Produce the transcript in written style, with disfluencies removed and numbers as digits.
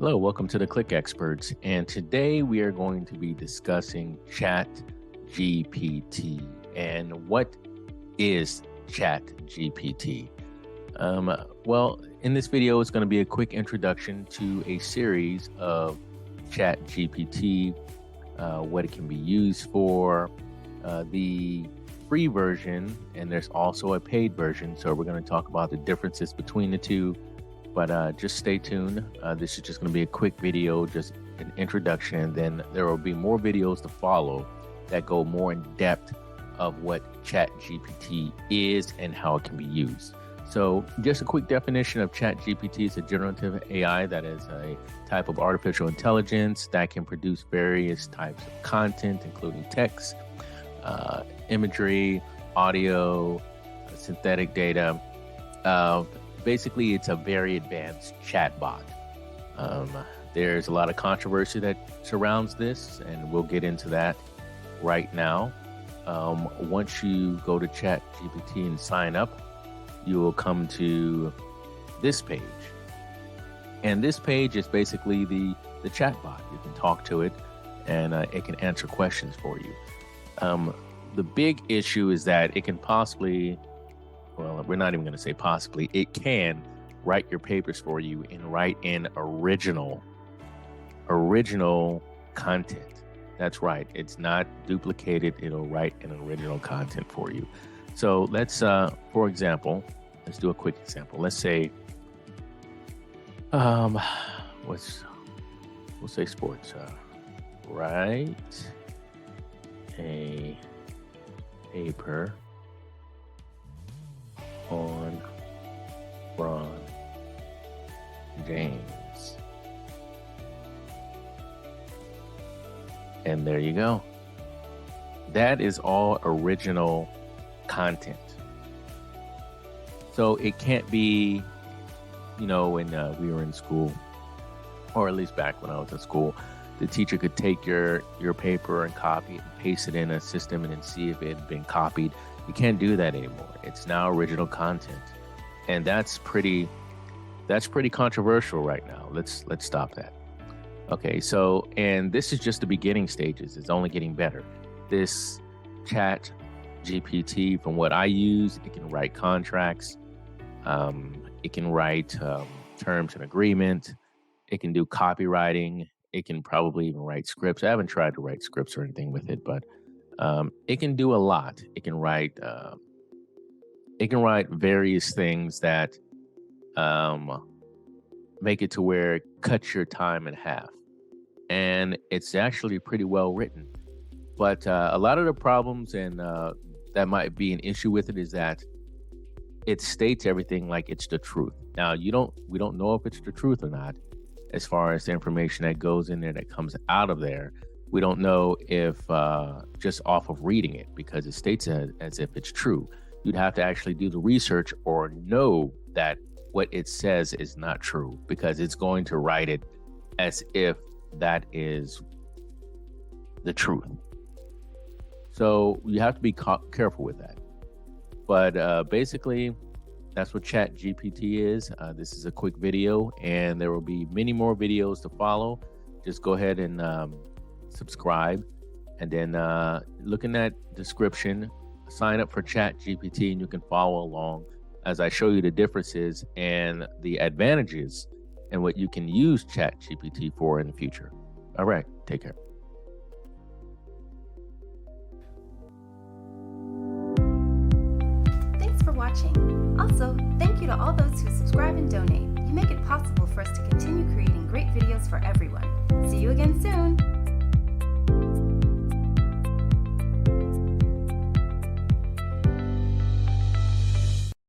Hello, welcome to the Click Experts, and today we are going to be discussing ChatGPT. And what is ChatGPT? Well, in this video, it's going to be a quick introduction to a series of ChatGPT, what it can be used for, the free version, and there's also a paid version. So we're going to talk about the differences between the two. But just stay tuned. This is just going to be a quick video, just an introduction, and then there will be more videos to follow that go more in depth of what ChatGPT is and how it can be used. So just a quick definition of ChatGPT: is a generative AI that is a type of artificial intelligence that can produce various types of content, including text, imagery, audio, synthetic data. Basically, it's a very advanced chatbot. There's a lot of controversy that surrounds this, and we'll get into that right now. Once you go to ChatGPT and sign up, you will come to this page. And this page is basically the chatbot. You can talk to it, and it can answer questions for you. The big issue is that it can possibly... well, we're not even going to say possibly. It can write your papers for you and write in original content. That's right. It's not duplicated. It'll write an original content for you. So let's, for example, let's do a quick example. Let's say, we'll say sports. Write a paper on LeBron James. And there you go. That is all original content. So it can't be, when we were in school, or at least back when I was in school, the teacher could take your paper and copy it and paste it in a system and then see if it had been copied. You can't do that anymore. It's now original content, and that's pretty controversial right now. Let's stop that. Okay, so, and this is just the beginning stages. It's only getting better. This Chat GPT, from what I use, it can write contracts. It can write terms and agreement. It can do copywriting. It can probably even write scripts. I haven't tried to write scripts or anything with it, but it can do a lot. It can write various things that make it to where it cuts your time in half. And it's actually pretty well written. But a lot of the problems and that might be an issue with it is that it states everything like it's the truth. Now, we don't know if it's the truth or not, as far as the information that goes in there, that comes out of there. We don't know if just off of reading it, because it states it as if it's true. You'd have to actually do the research or know that what it says is not true, because it's going to write it as if that is the truth. So you have to be careful with that. But basically, that's what ChatGPT is. This is a quick video, and there will be many more videos to follow. Just go ahead and subscribe, and then look in that description, sign up for ChatGPT, and you can follow along as I show you the differences and the advantages and what you can use ChatGPT for in the future. All right, take care. Thanks for watching. Also, thank you to all those who subscribe and donate. You make it possible for us to continue creating great videos for everyone. See you again soon.